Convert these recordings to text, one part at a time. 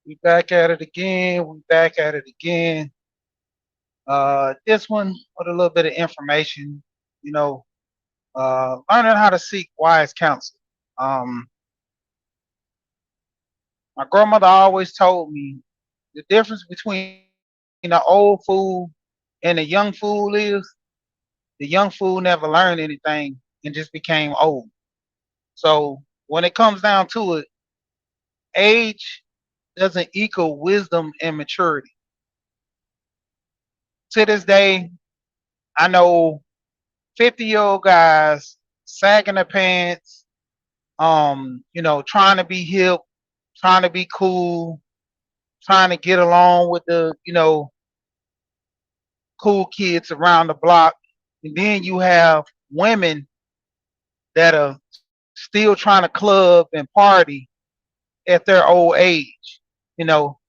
We back at it again. We back at it again. This one with a little bit of information, you know, learning how to seek wise counsel. Um, my grandmother always told me the difference between an old fool and a young fool is the young fool never learned anything and just became old. So when it comes down to it, age doesn't equal wisdom and maturity. To this day, I know 50-year-old guys sagging their pants, trying to be hip, trying to be cool, trying to get along with the, cool kids around the block. And then you have women that are still trying to club and party at their old age. You know,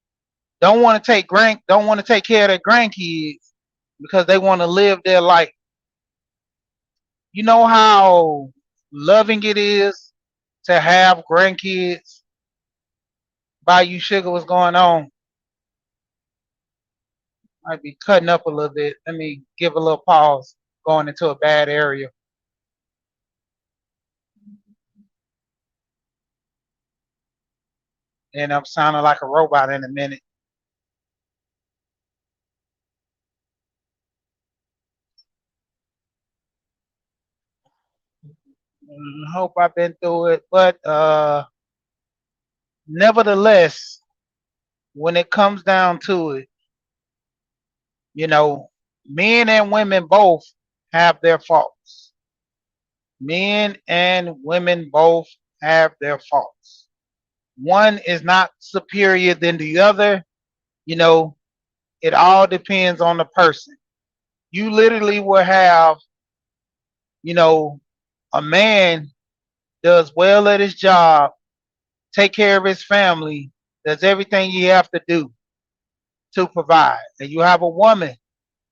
don't want to take care of their grandkids because they want to live their life. You know how loving it is to have grandkids buy you sugar. What's going on? Might be cutting up a little bit. Let me give a little pause. Going into a bad area, and I'm sounding like a robot in a minute. Hope I've been through it, but nevertheless, when it comes down to it, you know, men and women both have their faults. Men and women both have their faults. One is not superior than the other. You know, it all depends on the person. You literally will have, you know, a man does well at his job, take care of his family, does everything he have to do to provide. And you have a woman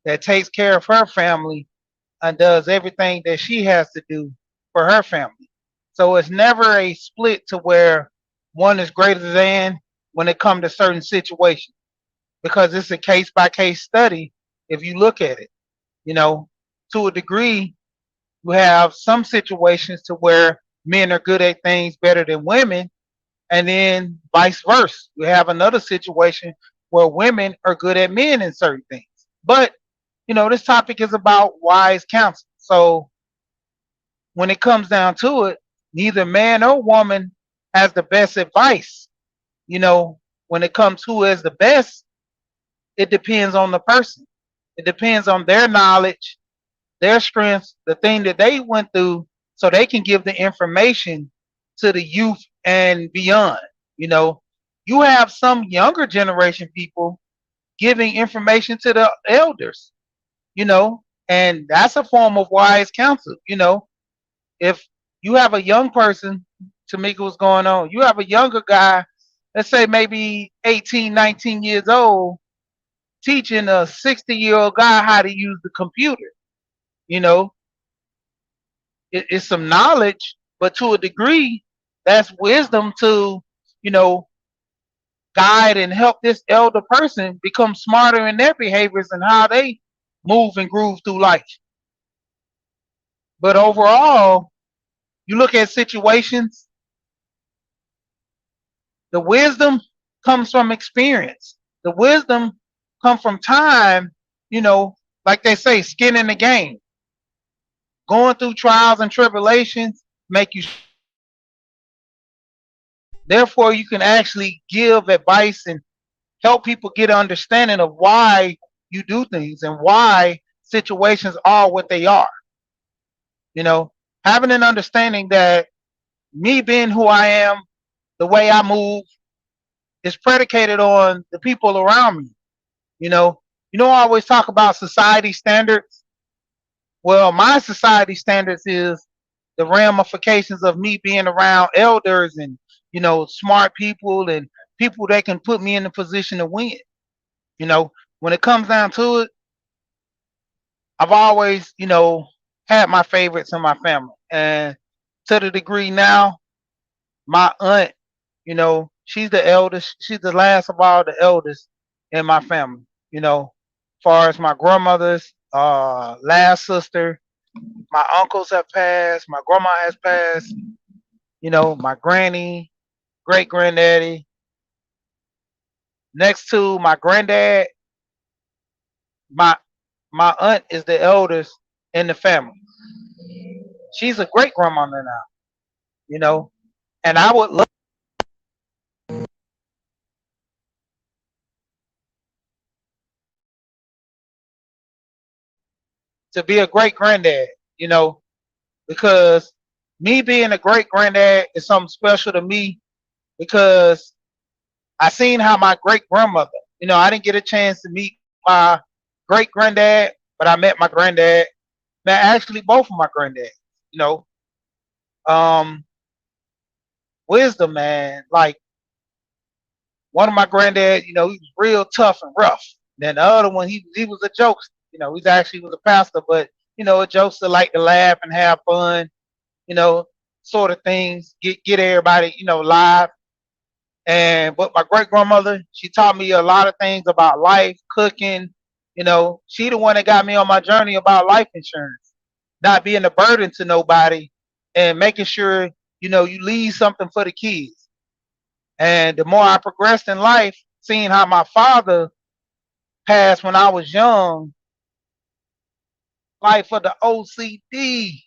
that takes care of her family and does everything that she has to do for her family. So it's never a split to where one is greater than when it comes to certain situations because it's a case by case study if you look at it. You know, to a degree, you have some situations to where men are good at things better than women, and then vice versa. You have another situation where women are good at men in certain things. But this topic is about wise counsel. So when it comes down to it, neither man or woman has the best advice. You know, when it comes who is the best, it depends on the person. It depends on their knowledge, their strengths, the thing that they went through, so they can give the information to the youth and beyond. You know, you have some younger generation people giving information to the elders, and that's a form of wise counsel. If you have a young person, Tamika, what's going on? You have a younger guy, let's say maybe 18, 19 years old, teaching a 60-year-old guy how to use the computer. You know, it's some knowledge, but to a degree, that's wisdom to, you know, guide and help this elder person become smarter in their behaviors and how they move and groove through life. But overall, you look at situations, the wisdom comes from experience. The wisdom comes from time, you know, like they say, skin in the game. Going through trials and tribulations make you therefore you can actually give advice and help people get an understanding of why you do things and why situations are what they are. You know, having an understanding that me being who I am, the way I move, is predicated on the people around me. You know, I always talk about society standards. Well, my society standards is the ramifications of me being around elders and smart people and people that can put me in a position to win. You know, when it comes down to it, I've always had my favorites in my family, and to the degree now, my aunt, She's the eldest. She's the last of all the eldest in my family. You know, far as my grandmother's last sister, my uncles have passed, my grandma has passed, my granny, great granddaddy. Next to my granddad, my my aunt is the eldest in the family. She's a great grandmother now, you know, and I would love to be a great granddad, you know, because me being a great granddad is something special to me because I seen how my great grandmother, I didn't get a chance to meet my great granddad, but I met my granddad. Met actually both of my granddads, you know. Um, wisdom, man. Like one of my granddad, he was real tough and rough. Then the other one, he was a jokester. He's actually was a pastor, but a jokester like to laugh and have fun, you know, sort of things. Get everybody, live. And but my great grandmother, she taught me a lot of things about life, cooking. She the one that got me on my journey about life insurance, not being a burden to nobody, and making sure you leave something for the kids. And the more I progressed in life, seeing how my father passed when I was young, life of the OCD.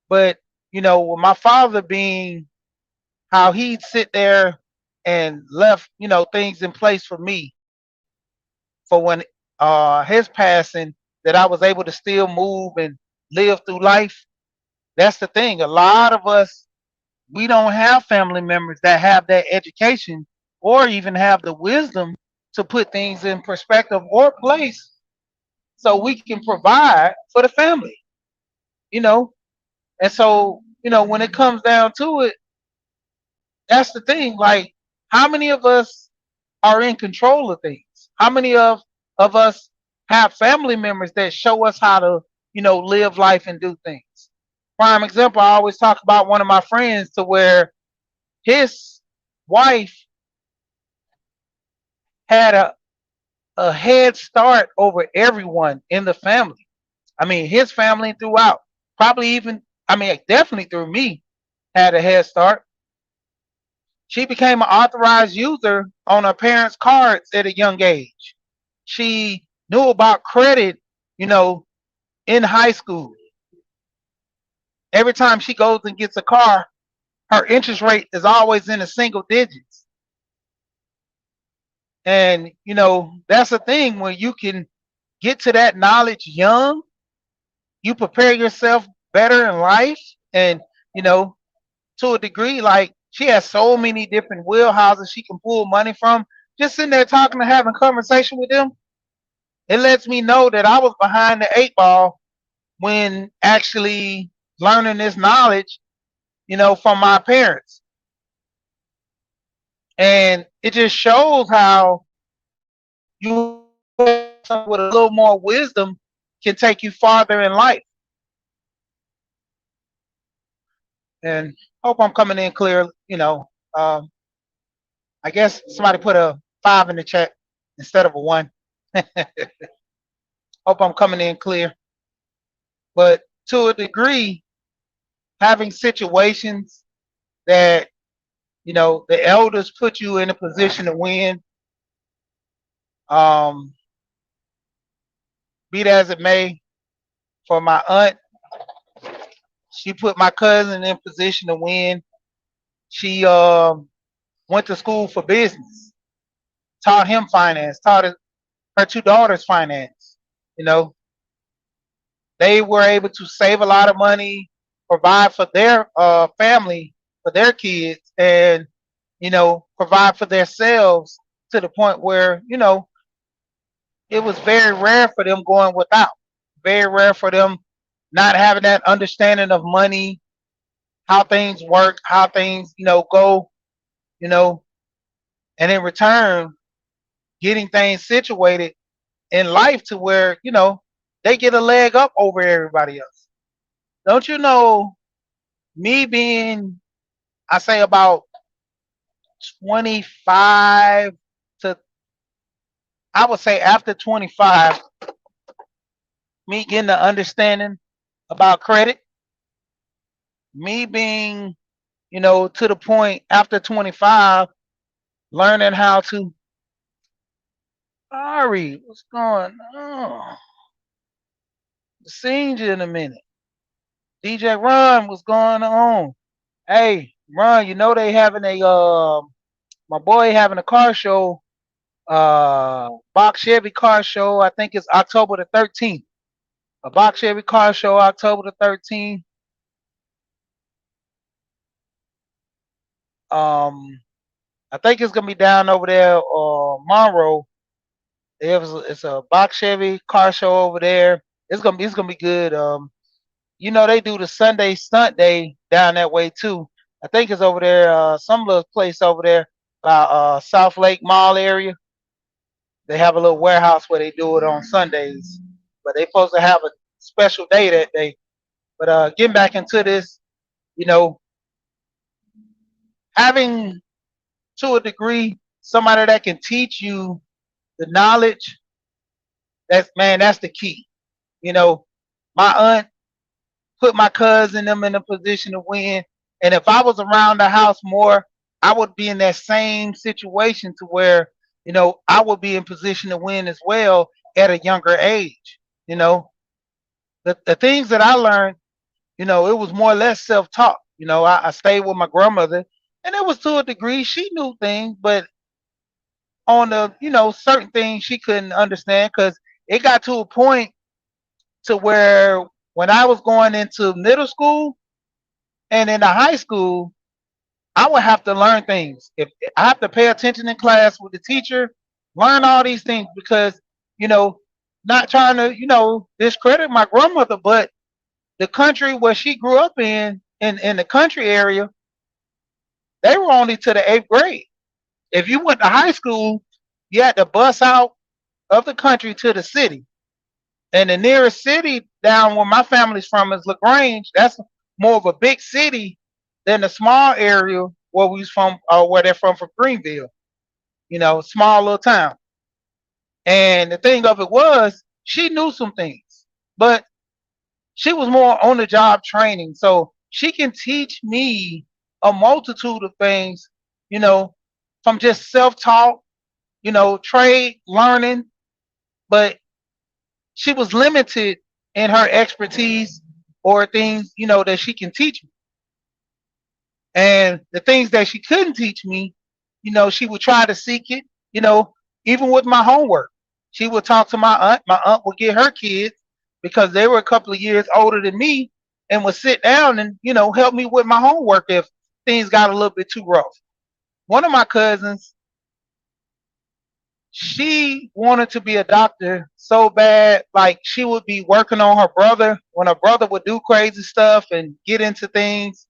But with my father being how he'd sit there and left things in place for me for when his passing, that I was able to still move and live through life. That's the thing. A lot of us, we don't have family members that have that education or even have the wisdom to put things in perspective or place so we can provide for the family, you know. And so, when it comes down to it, that's the thing. Like, how many of us are in control of things? How many of us have family members that show us how to, live life and do things? Prime example, I always talk about one of my friends to where his wife had a head start over everyone in the family. I mean, his family throughout, probably even, I mean, definitely through me, had a head start. She became an authorized user on her parents' cards at a young age. She knew about credit, you know, in high school. Every time she goes and gets a car, her interest rate is always in the single digits. And, that's a thing when you can get to that knowledge young, you prepare yourself better in life. And, you know, to a degree, like she has so many different wheelhouses she can pull money from. Just sitting there talking and having conversation with them, it lets me know that I was behind the eight ball when actually learning this knowledge, from my parents. And it just shows how you with a little more wisdom can take you farther in life. And hope I'm coming in clear. I guess somebody put a 5 in the chat instead of a 1. Hope I'm coming in clear. But to a degree, having situations that the elders put you in a position to win, um, be that as it may, for my aunt, she put my cousin in position to win. She went to school for business, taught him finance, taught her two daughters finance. You know, they were able to save a lot of money, provide for their family, for their kids, and provide for themselves to the point where it was very rare for them going without. Very rare for them not having that understanding of money, how things work, how things go, you know, and in return getting things situated in life to where they get a leg up over everybody else. Don't you know? Me being, I say about 25 to, I would say after 25, me getting the understanding about credit, me being, to the point after 25, learning how to, Ari, what's going on? Seen you in a minute. DJ Ron, what's going on? Hey, Ron, they having my boy having a car show, Box Chevy car show. I think it's October the 13th. A Box Chevy car show, October the 13th. Um, I think it's gonna be down over there, Monroe. It's a Box Chevy car show over there. It's gonna be good. They do the Sunday stunt day down that way too. I think it's over there, some little place over there by South Lake Mall area. They have a little warehouse where they do it on Sundays, but they supposed to have a special day that day. But getting back into this, you know, having to a degree somebody that can teach you the knowledge, that's the key. You know, my aunt put my cousin them in a position to win, and if I was around the house more, I would be in that same situation to where I would be in position to win as well at a younger age. You know, the things that I learned, it was more or less self-taught. I stayed with my grandmother, and it was to a degree she knew things, but on the certain things she couldn't understand because it got to a point to where when I was going into middle school and into high school, I would have to learn things. If I have to pay attention in class with the teacher, learn all these things because you know, not trying to discredit my grandmother, but the country where she grew up in the country area, they were only to the eighth grade. If you went to high school, you had to bus out of the country to the city. And the nearest city down where my family's from is LaGrange. That's more of a big city than the small area where we from, where they're from Greenville. Small little town. And the thing of it was, she knew some things, but she was more on the job training. So she can teach me a multitude of things, you know, from just self taught, trade learning, but she was limited in her expertise or things, that she can teach me. And the things that she couldn't teach me, she would try to seek it, you know, even with my homework. She would talk to my aunt. My aunt would get her kids because they were a couple of years older than me and would sit down and, help me with my homework if things got a little bit too rough. One of my cousins, she wanted to be a doctor so bad, like she would be working on her brother when her brother would do crazy stuff and get into things.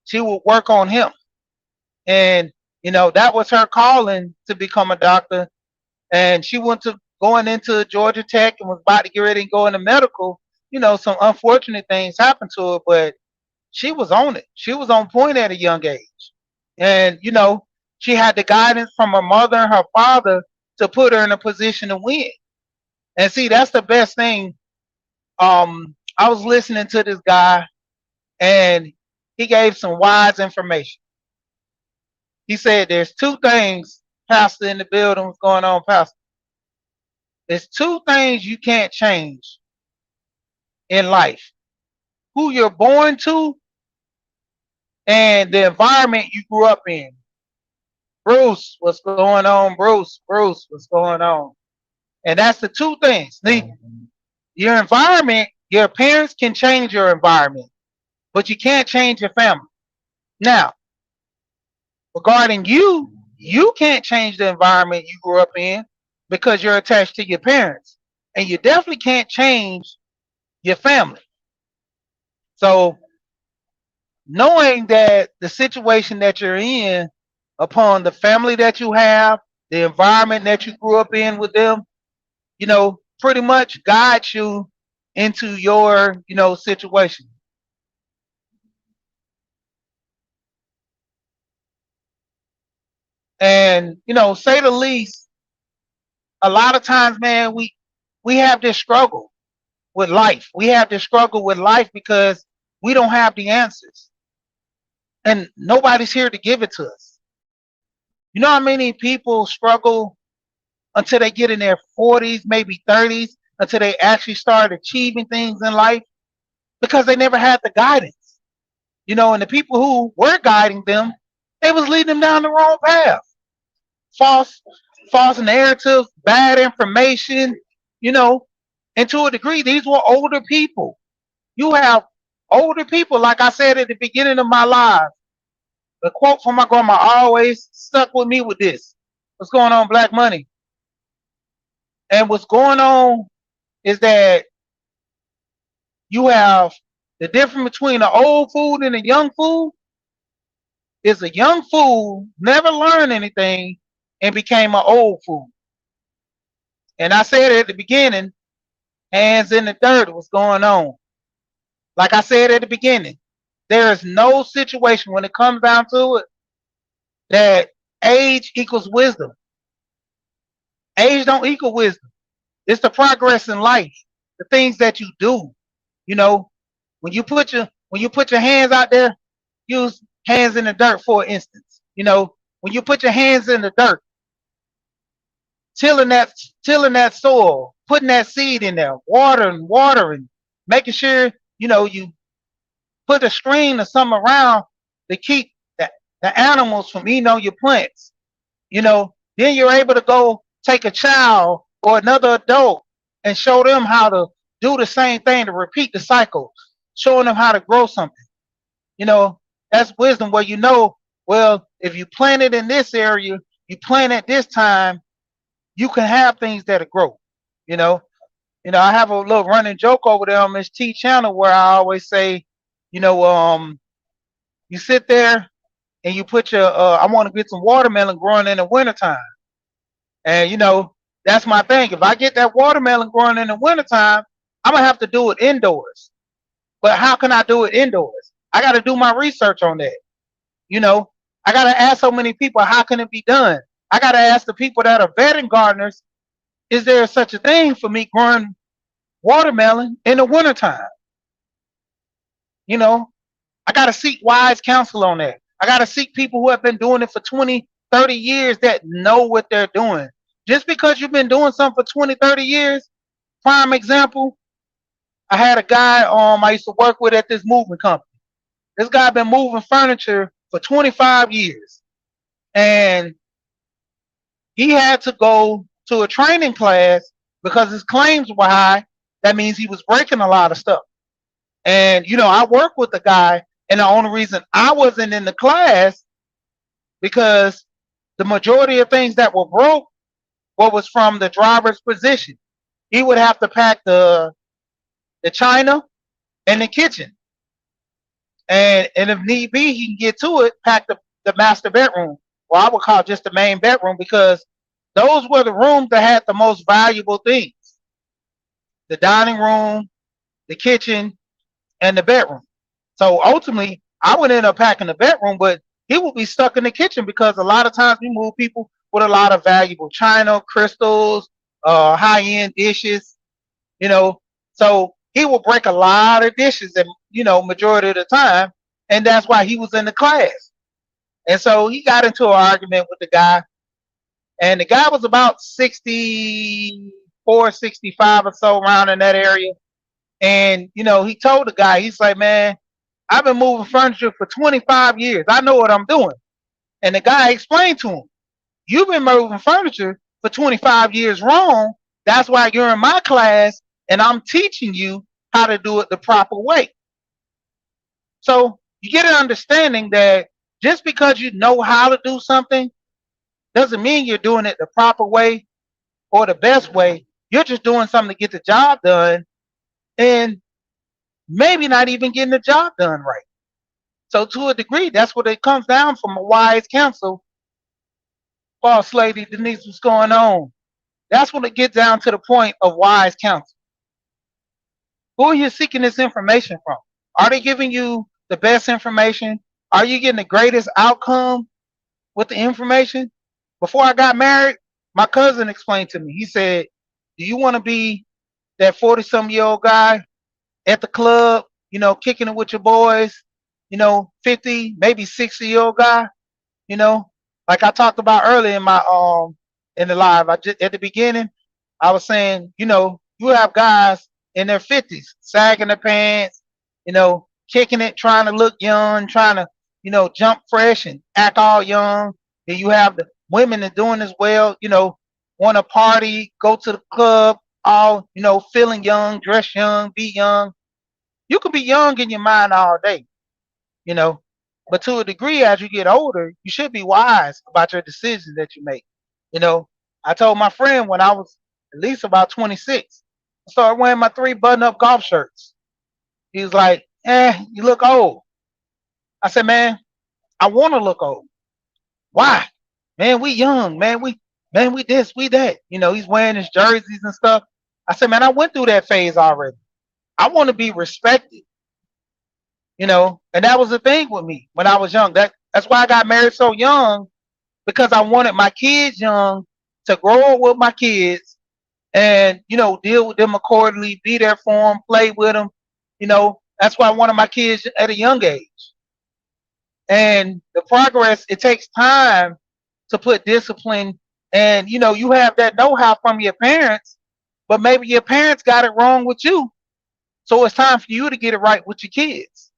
She would work on him, and that was her calling to become a doctor. And she went to going into Georgia Tech and was about to get ready and go into medical. Some unfortunate things happened to her, but she was on it. She was on point at a young age, and she had the guidance from her mother and her father to put her in a position to win. And see, that's the best thing. I was listening to this guy, and he gave some wise information. He said, "There's two things, Pastor, in the building. What's going on, Pastor? There's two things you can't change in life: who you're born to and the environment you grew up in." Bruce, what's going on? Bruce, what's going on? And that's the two things. Your environment, your parents can change your environment, but you can't change your family. Now, regarding you, you can't change the environment you grew up in because you're attached to your parents. And you definitely can't change your family. So, knowing that the situation that you're in, upon the family that you have, the environment that you grew up in with them, pretty much guides you into your, situation. And say the least, a lot of times, man, we have this struggle with life. We have this struggle with life because we don't have the answers, and nobody's here to give it to us. You know how many people struggle until they get in their 40s, maybe 30s, until they actually start achieving things in life because they never had the guidance. And the people who were guiding them, they was leading them down the wrong path. False, false narratives, bad information, you know, and to a degree, these were older people. You have older people, like I said at the beginning of my live. The quote from my grandma always stuck with me with this. What's going on, Black Money? And what's going on is that you have the difference between the old fool and the young fool is a young fool never learned anything and became an old fool. And I said at the beginning, hands in the dirt, what's going on? Like I said at the beginning, there is no situation when it comes down to it that age equals wisdom. Age don't equal wisdom. It's the progress in life, the things that you do. You know, when you put your hands out there, use hands in the dirt for instance. When you put your hands in the dirt, tilling that soil, putting that seed in there, watering, making sure you put a screen or something around to keep the animals from eating on your plants. Then you're able to go take a child or another adult and show them how to do the same thing, to repeat the cycle, showing them how to grow something. That's wisdom where well, if you plant it in this area, you plant it this time, you can have things that'll grow. I have a little running joke over there on Miss T channel where I always say, you sit there and you put your I want to get some watermelon growing in the wintertime. And that's my thing. If I get that watermelon growing in the wintertime, I'm gonna have to do it indoors. But how can I do it indoors? I gotta do my research on that. I gotta ask so many people, how can it be done? I gotta ask the people that are veteran gardeners, is there such a thing for me growing watermelon in the wintertime? I gotta seek wise counsel on that. I gotta seek people who have been doing it for 20, 30 years that know what they're doing. Just because you've been doing something for 20, 30 years, prime example, I had a guy I used to work with at this moving company. This guy been moving furniture for 25 years. And he had to go to a training class because his claims were high. That means he was breaking a lot of stuff. And, I worked with the guy, and the only reason I wasn't in the class because the majority of things that were broke was from the driver's position. He would have to pack the china and the kitchen. And if need be, he can get to it, pack the master bedroom. Well, I would call just the main bedroom because those were the rooms that had the most valuable things. The dining room, the kitchen, and the bedroom. So ultimately, I would end up packing the bedroom, but he would be stuck in the kitchen because a lot of times we move people with a lot of valuable china, crystals, high-end dishes, So he will break a lot of dishes and, majority of the time. And that's why he was in the class. And so he got into an argument with the guy. And the guy was about 64, 65 or so, around in that area. And, he told the guy, he's like, man, I've been moving furniture for 25 years. I know what I'm doing. And the guy explained to him, you've been moving furniture for 25 years wrong. That's why you're in my class, and I'm teaching you how to do it the proper way. So you get an understanding that just because you know how to do something doesn't mean you're doing it the proper way or the best way. You're just doing something to get the job done and maybe not even getting the job done right. So to a degree, that's what it comes down from a wise counsel. Boss lady Denise, what's going on? That's when it gets down to the point of wise counsel. Who are you seeking this information from? Are they giving you the best information? Are you getting the greatest outcome with the information? Before I got married, my cousin explained to me. He said, "Do you want to be that 40-some-year-old guy at the club, kicking it with your boys, 50, maybe 60-year-old guy, you know, like I talked about earlier in the live. I just at the beginning, I was saying, you have guys in their 50s sagging their pants, kicking it, trying to look young, trying to, jump fresh and act all young. Then you have the women that doing as well, want to party, go to the club, all, feeling young, dress young, be young. You can be young in your mind all day, you know. But to a degree, as you get older, you should be wise about your decisions that you make. You know, I told my friend when I was at least about 26, I started wearing my 3 button-up golf shirts. He was like, you look old. I said, man, I want to look old. Why? Man, we young, man, we this, we that. He's wearing his jerseys and stuff. I said, man, I went through that phase already. I want to be respected. And that was the thing with me when I was young. That's why I got married so young, because I wanted my kids young to grow up with my kids and deal with them accordingly, be there for them, play with them. That's why I wanted my kids at a young age. And the progress, it takes time to put discipline, and you have that know-how from your parents, but maybe your parents got it wrong with you, so it's time for you to get it right with your kids.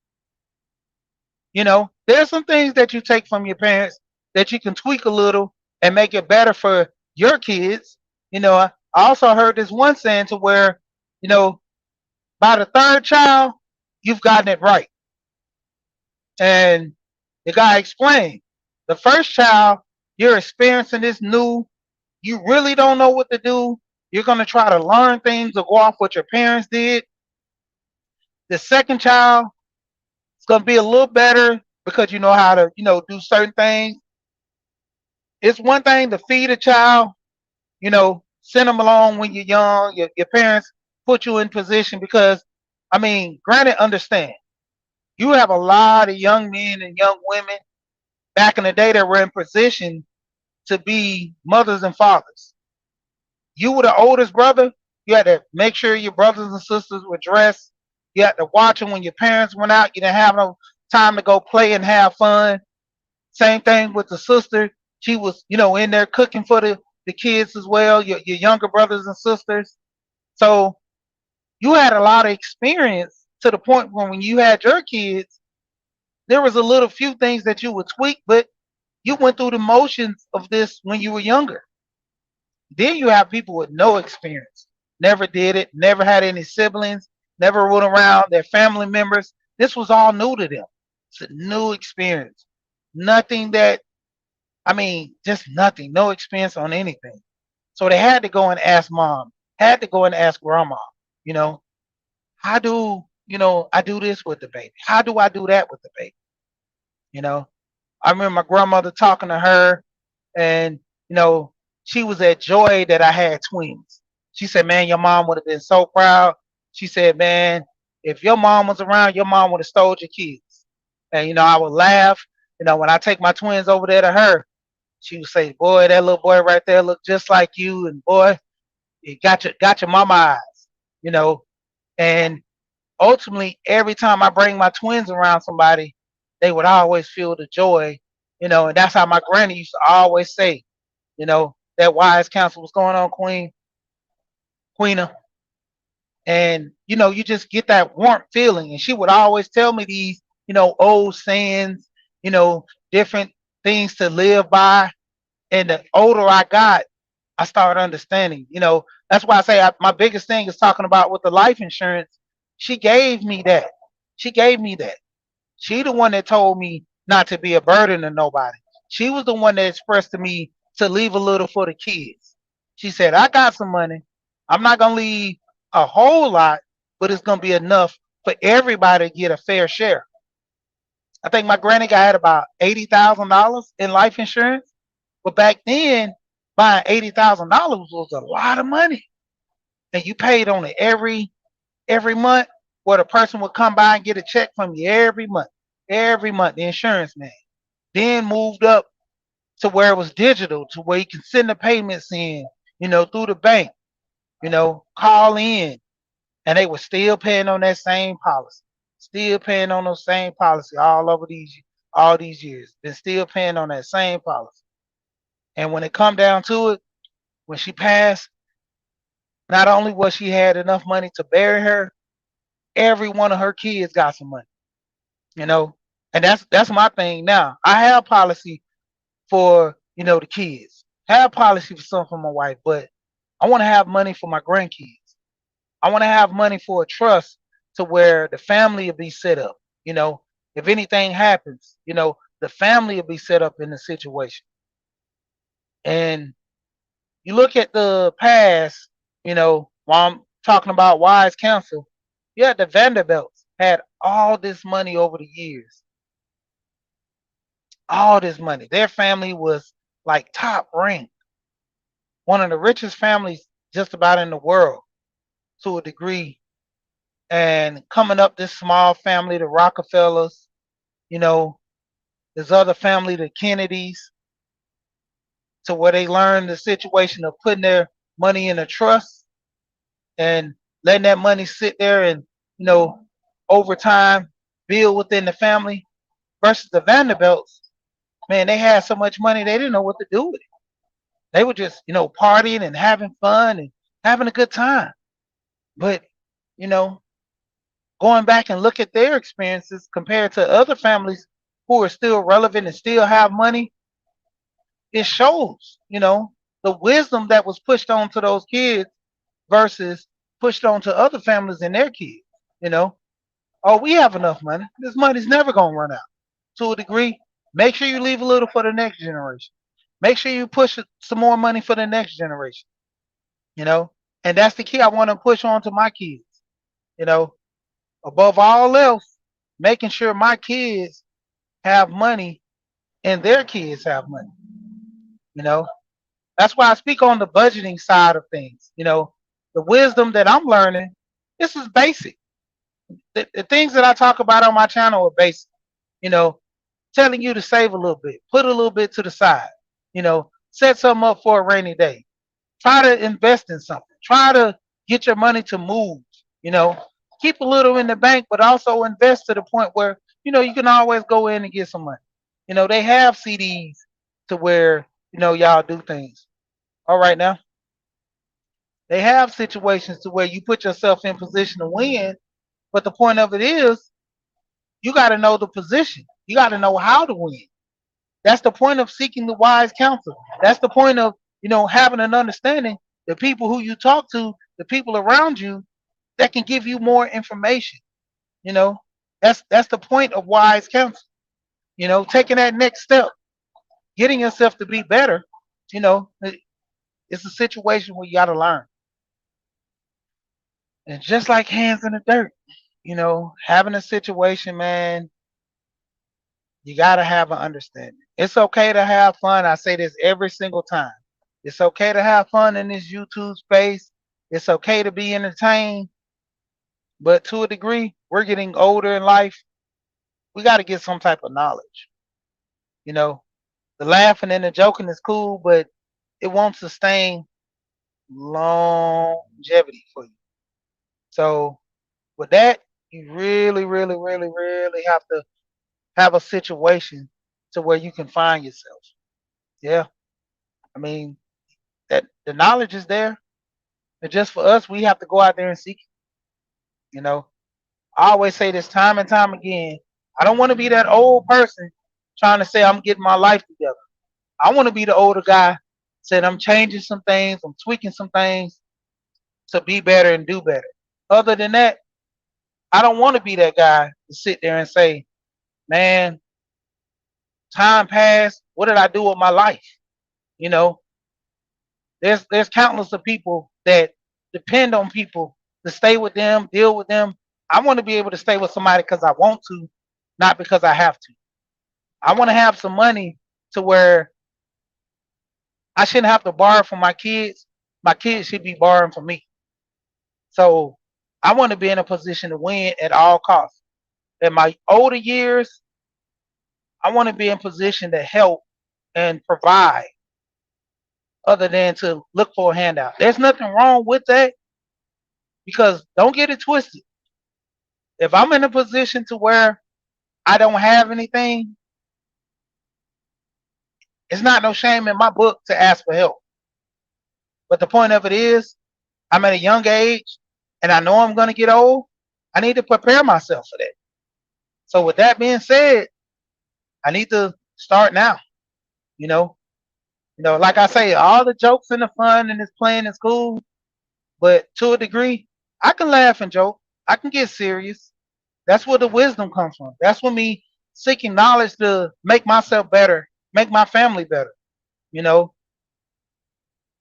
There's some things that you take from your parents that you can tweak a little and make it better for your kids. I also heard this one saying to where, you know, by the third child, you've gotten it right. And the guy explained, the first child, you're experiencing this new, you really don't know what to do. You're going to try to learn things or go off what your parents did. The second child, it's going to be a little better because you know how to, do certain things. It's one thing to feed a child, send them along when you're young. Your parents put you in position because, I mean, granted, understand, you have a lot of young men and young women back in the day that were in position to be mothers and fathers. You were the oldest brother. You had to make sure your brothers and sisters were dressed. You had to watch them when your parents went out. You didn't have no time to go play and have fun. Same thing with the sister. She was, in there cooking for the kids as well, your younger brothers and sisters. So you had a lot of experience to the point where when you had your kids, there was a little few things that you would tweak, but you went through the motions of this when you were younger. Then you have people with no experience, never did it, never had any siblings, never rode around their family members. This was all new to them. It's a new experience. Nothing that, I mean, just nothing, no experience on anything. So they had to go and ask mom, had to go and ask grandma, you know, how do, I do this with the baby? How do I do that with the baby? You know, I remember my grandmother talking to her, and, she was at joy that I had twins. She said, man, your mom would have been so proud. She said, man, if your mom was around, your mom would have stole your kids. And, I would laugh, when I take my twins over there to her, she would say, boy, that little boy right there look just like you. And boy, you got your mama eyes, you know. And ultimately, every time I bring my twins around somebody, they would always feel the joy, and that's how my granny used to always say, that wise counsel was going on, Queena. And, you just get that warm feeling. And she would always tell me these, old sayings, different things to live by. And the older I got, I started understanding. That's why I say my biggest thing is talking about with the life insurance. She gave me that. She gave me that. She the one that told me not to be a burden to nobody. She was the one that expressed to me to leave a little for the kids. She said, I got some money. I'm not gonna leave a whole lot, but it's gonna be enough for everybody to get a fair share. I think my granny got about $80,000 in life insurance. But back then, buying $80,000 was a lot of money, and you paid on it every month. Where the person would come by and get a check from you every month, every month. The insurance man then moved up to where it was digital, to where you can send the payments in, through the bank, call in, and they were still paying on that same policy, still paying on those same policy all these years, been still paying on that same policy. And when it come down to it, when she passed, not only was she had enough money to bury her, every one of her kids got some money, you know. And that's my thing now. I have policy for the kids, have policy for some for my wife, but I want to have money for my grandkids. I want to have money for a trust to where the family will be set up. You know, if anything happens, the family will be set up in the situation. And you look at the past, while I'm talking about wise counsel, yeah, the Vanderbilts had all this money over the years, all this money. Their family was like top ranked, one of the richest families just about in the world to a degree. And coming up this small family, the Rockefellers, you know, this other family, the Kennedys, to where they learned the situation of putting their money in a trust and letting that money sit there and, you know, over time build within the family versus the Vanderbilts. Man, they had so much money they didn't know what to do with it. They were just, partying and having fun and having a good time. But, you know, going back and look at their experiences compared to other families who are still relevant and still have money, it shows, the wisdom that was pushed on to those kids versus pushed on to other families and their kids. You know, oh, we have enough money. This money's never gonna run out. To a degree, make sure you leave a little for the next generation. Make sure you push some more money for the next generation. You know, and that's the key I want to push on to my kids. You know, above all else, making sure my kids have money and their kids have money. You know, that's why I speak on the budgeting side of things. The wisdom that I'm learning, this is basic. The things that I talk about on my channel are basic. You know, telling you to save a little bit, put a little bit to the side. Set something up for a rainy day. Try to invest in something. Try to get your money to move. You know, keep a little in the bank, but also invest to the point where you can always go in and get some money. They have CDs to where y'all do things. All right now, they have situations to where you put yourself in position to win, but the point of it is you got to know the position. You got to know how to win. That's the point of seeking the wise counsel. That's the point of having an understanding. The people who you talk to, the people around you that can give you more information. You know, that's the point of wise counsel. Taking that next step, getting yourself to be better. It's a situation where you got to learn. And just like hands in the dirt, having a situation, man, you got to have an understanding. It's okay to have fun. I say this every single time. It's okay to have fun in this YouTube space. It's okay to be entertained. But to a degree, we're getting older in life. We got to get some type of knowledge. You know, the laughing and the joking is cool, but it won't sustain longevity for you. So with that, you really, really, really, really have to have a situation to where you can find yourself. Yeah. I mean, that the knowledge is there. And just for us, we have to go out there and seek it. I always say this time and time again. I don't want to be that old person trying to say I'm getting my life together. I want to be the older guy saying I'm changing some things, I'm tweaking some things to be better and do better. Other than that, I don't want to be that guy to sit there and say, man, time passed. What did I do with my life? You know, there's countless of people that depend on people to stay with them, deal with them. I want to be able to stay with somebody because I want to, not because I have to. I want to have some money to where I shouldn't have to borrow from my kids. My kids should be borrowing from me. So I want to be in a position to win at all costs. In my older years, I want to be in position to help and provide other than to look for a handout. There's nothing wrong with that because don't get it twisted. If I'm in a position to where I don't have anything, it's not no shame in my book to ask for help. But the point of it is, I'm at a young age and I know I'm going to get old. I need to prepare myself for that. So with that being said, I need to start now. You know, like I say, all the jokes and the fun and this playing is cool, but to a degree, I can laugh and joke. I can get serious. That's where the wisdom comes from. That's when me seeking knowledge to make myself better, make my family better. You know,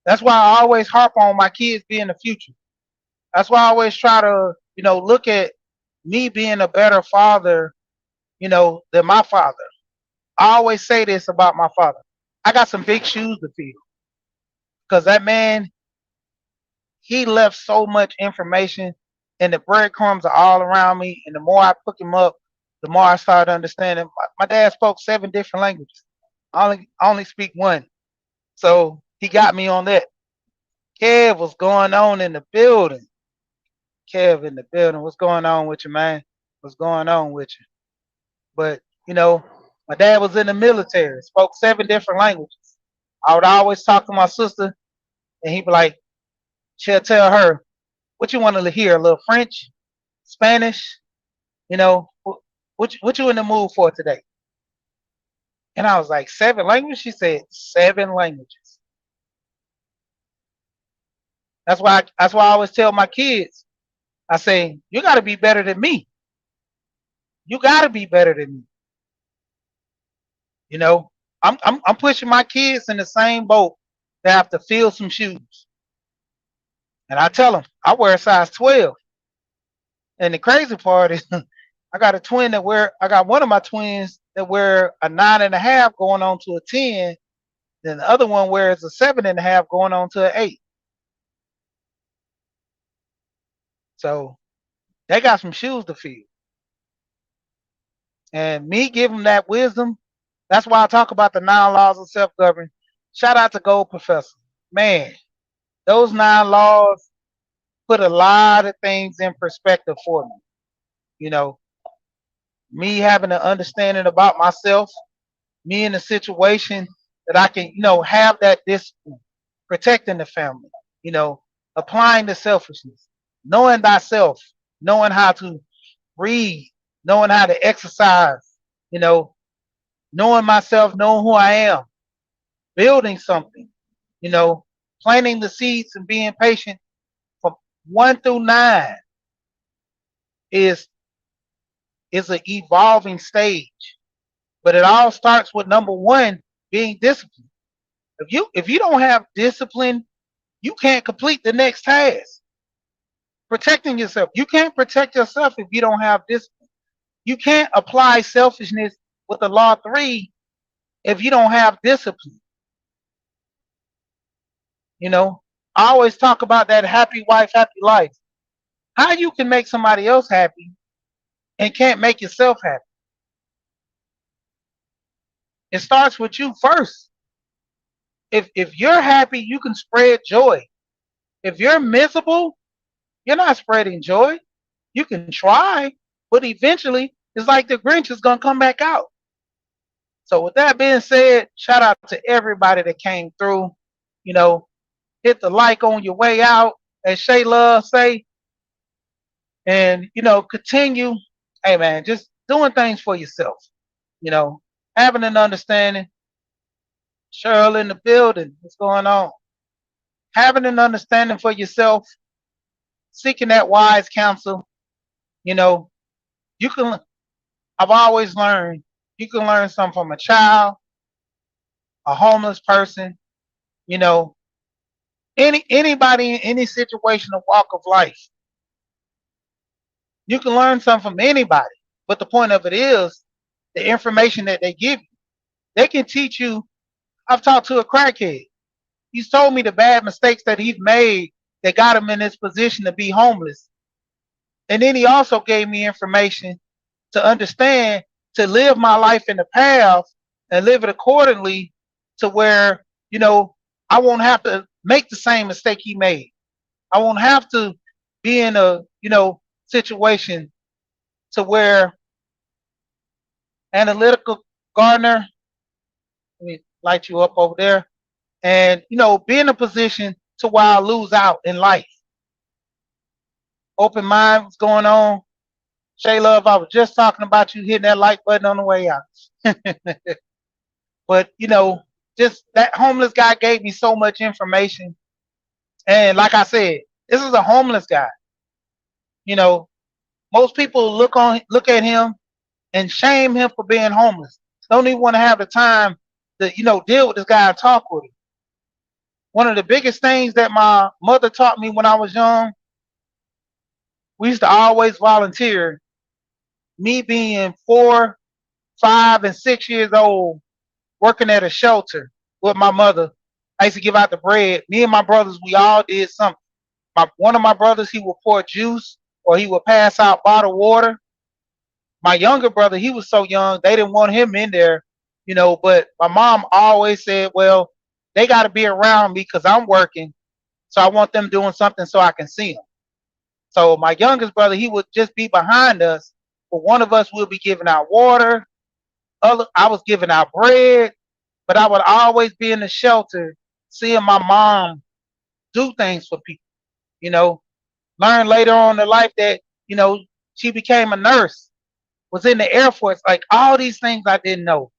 that's why I always harp on my kids being the future. That's why I always try to, look at me being a better father, than my father. I always say this about my father. I got some big shoes to fill because that man, he left so much information and the breadcrumbs are all around me. And the more I pick him up, the more I started understanding. My dad spoke 7 different languages. I only speak one. So he got me on that. Kev, what's going on in the building? Kev in the building. What's going on with you, man? What's going on with you? But, my dad was in the military, spoke 7 different languages. I would always talk to my sister, and he'd be like, she'll tell her, what you want to hear? A little French, Spanish, what you in the mood for today? And I was like, 7 languages? She said, 7 languages. That's why I always tell my kids, I say, you got to be better than me. You got to be better than me. I'm pushing my kids in the same boat. They have to fill some shoes. And I tell them, I wear a size 12. And the crazy part is I got one of my twins that wear a 9.5 going on to a 10. Then the other one wears a 7.5 going on to an 8. So they got some shoes to fill. And me giving that wisdom, that's why I talk about the 9 laws of self-government. Shout out to Gold Professor. Man, those 9 laws put a lot of things in perspective for me. Me having an understanding about myself, me in a situation that I can, have that discipline, protecting the family, applying the selfishness, knowing thyself, knowing how to read, knowing how to exercise, knowing myself, knowing who I am, building something, planting the seeds and being patient from 1 through 9 is an evolving stage. But it all starts with number 1 being disciplined. If you don't have discipline, you can't complete the next task. Protecting yourself. You can't protect yourself if you don't have discipline. You can't apply selfishness with the law 3 if you don't have discipline. I always talk about that happy wife, happy life. How you can make somebody else happy and can't make yourself happy? It starts with you first. If you're happy, you can spread joy. If you're miserable, you're not spreading joy. You can try, but eventually it's like the Grinch is going to come back out. So with that being said, shout out to everybody that came through. Hit the like on your way out, as Shay Love say. And, continue, hey man, just doing things for yourself. Having an understanding. Cheryl in the building, what's going on? Having an understanding for yourself, seeking that wise counsel. I've always learned, you can learn something from a child, a homeless person, anybody in any situation or walk of life. You can learn something from anybody. But the point of it is the information that they give you. They can teach you. I've talked to a crackhead. He's told me the bad mistakes that he's made that got him in this position to be homeless. And then he also gave me information to understand, to live my life in the path and live it accordingly to where, I won't have to make the same mistake he made. I won't have to be in a, situation to where analytical Gardner, let me light you up over there, and, be in a position to where I lose out in life. Open mind, what's going on? Shay Love, I was just talking about you hitting that like button on the way out. But, just that homeless guy gave me so much information. And like I said, this is a homeless guy. You know, most people look at him and shame him for being homeless. Don't even want to have the time to, deal with this guy and talk with him. One of the biggest things that my mother taught me when I was young, we used to always volunteer. Me being 4, 5, and 6 years old, working at a shelter with my mother, I used to give out the bread. Me and my brothers, we all did something. One of my brothers, he would pour juice or he would pass out bottled water. My younger brother, he was so young, they didn't want him in there, but my mom always said, well, they got to be around me because I'm working. So I want them doing something so I can see them. So my youngest brother, he would just be behind us, but one of us will be giving out water. I was giving out bread, but I would always be in the shelter seeing my mom do things for people, you know. Learn later on in life that, she became a nurse, was in the Air Force, like all these things I didn't know.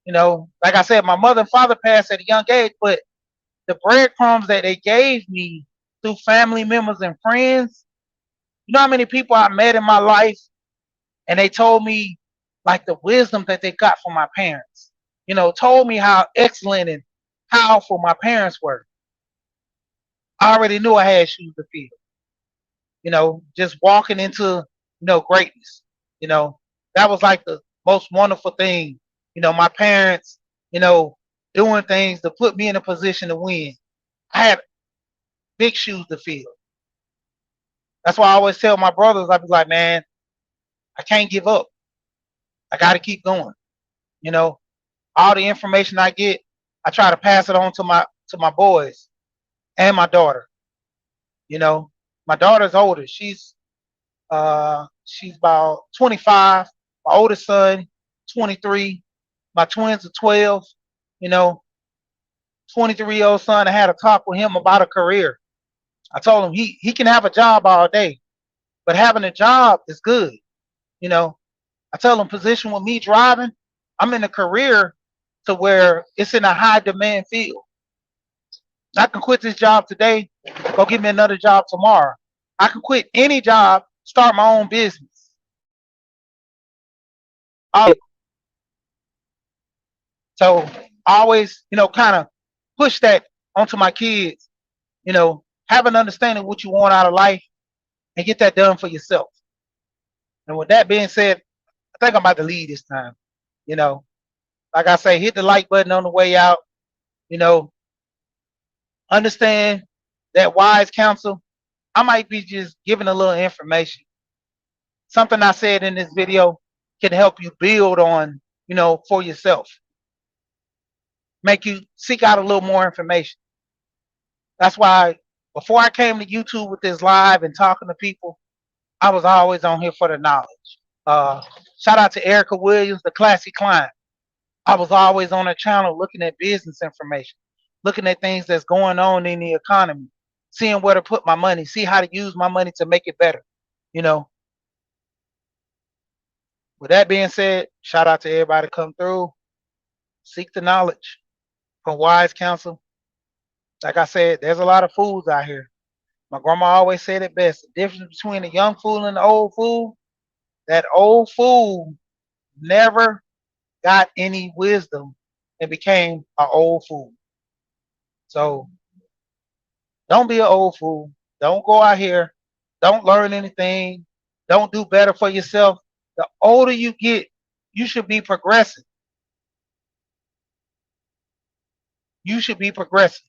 Like I said, my mother and father passed at a young age, but the breadcrumbs that they gave me through family members and friends, you know how many people I met in my life and they told me like the wisdom that they got from my parents, told me how excellent and powerful my parents were. I already knew I had shoes to fill, just walking into, greatness, that was like the most wonderful thing, my parents, doing things to put me in a position to win. I had big shoes to fill. That's why I always tell my brothers, I be like, man, I can't give up. I got to keep going. You know, all the information I get, I try to pass it on to my boys and my daughter. You know, my daughter's older. She's about 25. My oldest son, 23. My twins are 12. You know, 23-year-old son. I had a talk with him about a career. I told him he can have a job all day, but having a job is good. You know, I tell him position with me driving, I'm in a career to where it's in a high demand field. I can quit this job today, go get me another job tomorrow. I can quit any job, start my own business. So I always, kind of push that onto my kids, have an understanding of what you want out of life and get that done for yourself. And with that being said, I think I'm about to leave this time. You know, like I say, hit the like button on the way out. You know, understand that wise counsel. I might be just giving a little information. Something I said in this video can help you build on, for yourself. Make you seek out a little more information. That's why before I came to YouTube with this live and talking to people, I was always on here for the knowledge. Shout out to Erica Williams, the classy client. I was always on her channel looking at business information, looking at things that's going on in the economy, seeing where to put my money, see how to use my money to make it better. You know. With that being said, shout out to everybody come through. Seek the knowledge from wise counsel. Like I said, there's a lot of fools out here. My grandma always said it best. The difference between a young fool and an old fool, that old fool never got any wisdom and became an old fool. So don't be an old fool. Don't go out here. Don't learn anything. Don't do better for yourself. The older you get, you should be progressing. You should be progressing.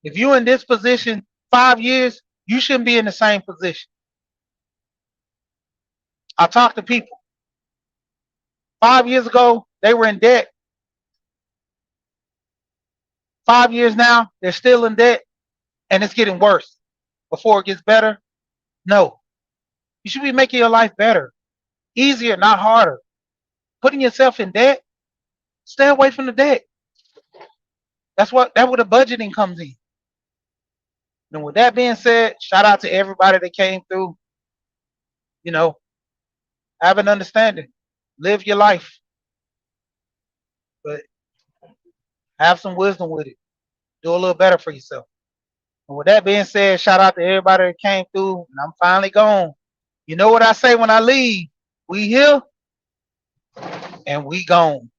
If you're in this position 5 years, you shouldn't be in the same position. I talk to people. 5 years ago, they were in debt. 5 years now, they're still in debt and it's getting worse before it gets better. No, you should be making your life better, easier, not harder. Putting yourself in debt, stay away from the debt. That's where the budgeting comes in. And with that being said, shout out to everybody that came through. You know, have an understanding, live your life, but have some wisdom with it. Do a little better for yourself. And with that being said, shout out to everybody that came through. And I'm finally gone. You know what I say when I leave? We here and we gone.